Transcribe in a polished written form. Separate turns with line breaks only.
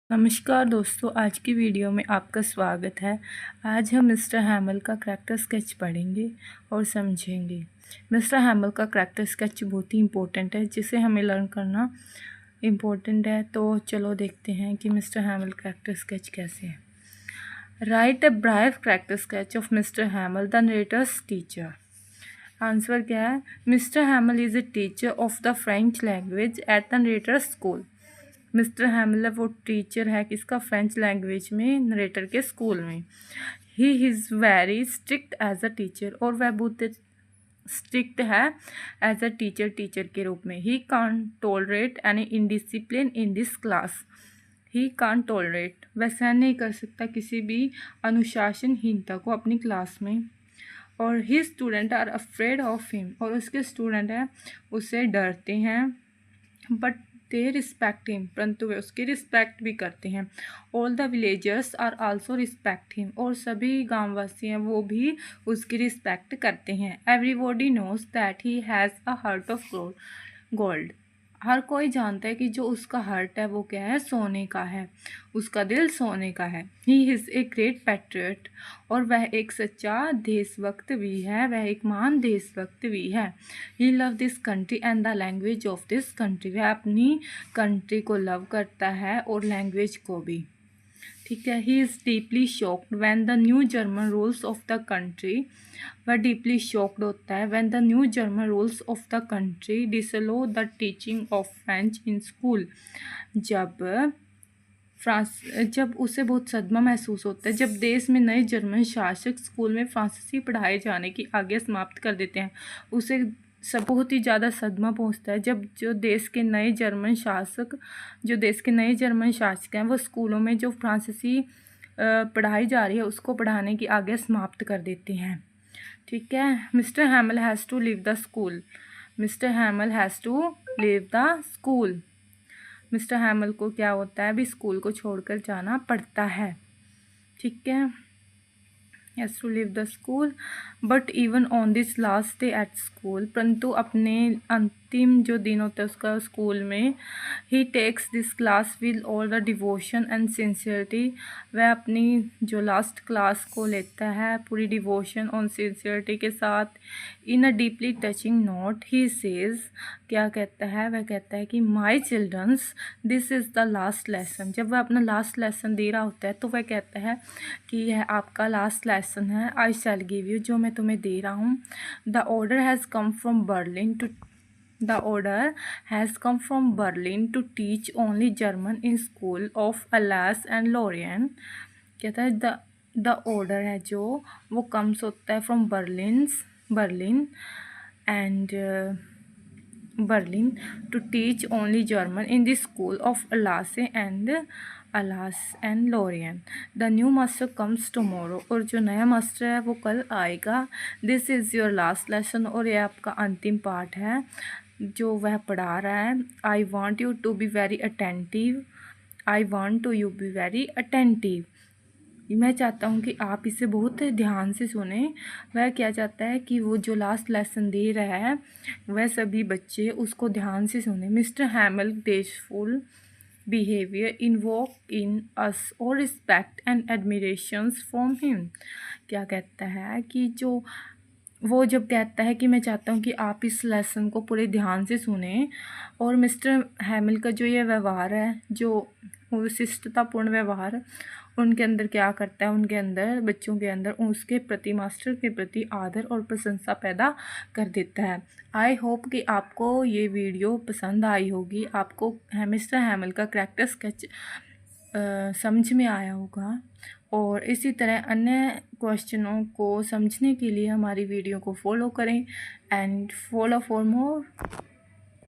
नमस्कार दोस्तों, आज की वीडियो में आपका स्वागत है। आज हम मिस्टर हैमल का करैक्टर स्केच पढ़ेंगे और समझेंगे। मिस्टर हैमल का करैक्टर स्केच बहुत ही इम्पोर्टेंट है, जिसे हमें लर्न करना इम्पोर्टेंट है। तो चलो देखते हैं कि मिस्टर हैमल करैक्टर स्केच कैसे है। Write a brief character sketch of Mr Hamel, the narrator's teacher. Answer क्या है? Mr Hamel is a teacher of the French language at the narrator's school. Mr Hamel वो टीचर है किसका? French language में narrator के school में। He is very strict as a teacher, और वह बहुत स्ट्रिक्ट है एज अ टीचर के रूप में। He can't tolerate any indiscipline in this class. He can't tolerate, वह सहन नहीं कर सकता किसी भी अनुशासनहीनता को अपनी क्लास में। और he student are afraid of him, और उसके स्टूडेंट हैं उससे डरते हैं। बट दे रिस्पेक्ट हिम, परंतु वे उसकी रिस्पेक्ट भी करते हैं। All the villagers are also respect him, और सभी गांववासी हैं वो भी उसकी रिस्पेक्ट करते हैं। Everybody knows that he has a heart of gold. हर कोई जानता है कि जो उसका हार्ट है वो क्या है? सोने का है। उसका दिल सोने का है। He is a great patriot, और वह एक सच्चा देशभक्त भी है, वह एक महान देशभक्त भी है। He love this country and the language of this country, वह अपनी कंट्री को लव करता है और लैंग्वेज को भी। ठीक है। He is deeply shocked when the new German rules of the country, वह डीपली शॉक्ड होता है when the new German rules of the country disallow the teaching of French in school. जब उसे बहुत सदमा महसूस होता है जब देश में नए जर्मन शासक स्कूल में फ्रांसीसी पढ़ाए जाने की आज्ञा समाप्त कर देते हैं। उसे सब बहुत ही ज़्यादा सदमा पहुंचता है जब जो देश के नए जर्मन शासक हैं वो स्कूलों में जो फ्रांसीसी पढ़ाई जा रही है उसको पढ़ाने की आज्ञा समाप्त कर देते हैं। ठीक है। Mr Hamel has to leave the school. Mr Hamel has to leave the school. Mr Hamel को क्या होता है? अभी स्कूल को छोड़कर जाना पड़ता है। ठीक है। Has to leave the school but even on this last day at school, परंतु अपने अंतिम जो दिन होता है उसका स्कूल में, he takes this class with all the devotion and sincerity, वह अपनी जो लास्ट क्लास को लेता है पूरी डिवोशन और सिंसियरिटी के साथ। In a deeply touching note he says, क्या कहता है? वह कहता है कि my childrens this is the last lesson. जब वह अपना लास्ट लेसन दे रहा होता है तो वह कहता है कि यह आपका लास्ट लेसन है। आई शैल गिव यू, जो मैं तुम्हें दे रहा हूँ। The order has come from Berlin to teach only German in school of Alsace and Lorraine. कहता है द ऑर्डर है जो वो कम्स होता है from Berlin to teach only German in the school of Alsace and Lorraine. The new master comes tomorrow, और जो नया मास्टर है वो कल आएगा। This is your last lesson, और यह आपका अंतिम पाठ है जो वह पढ़ा रहा है। I want you to be very attentive. मैं चाहता हूँ कि आप इसे बहुत ध्यान से सुने। वह क्या चाहता है कि वो जो लास्ट लेसन दे रहा है वह सभी बच्चे उसको ध्यान से सुने। Mister Hamel graceful behaviour invoke in us awe respect and admirations from him. क्या कहता है कि वो जब कहता है कि मैं चाहता हूँ कि आप इस लेसन को पूरे ध्यान से सुने, और मिस्टर हैमल का जो ये व्यवहार है, जो शिष्टतापूर्ण व्यवहार उनके अंदर क्या करता है, उनके अंदर, बच्चों के अंदर उसके प्रति, मास्टर के प्रति आदर और प्रशंसा पैदा कर देता है। आई होप कि आपको ये वीडियो पसंद आई होगी, आपको मिस्टर हैमल का करैक्टर स्केच समझ में आया होगा। और इसी तरह अन्य क्वेश्चनों को समझने के लिए हमारी वीडियो को फॉलो करें एंड फॉलो फॉर मोर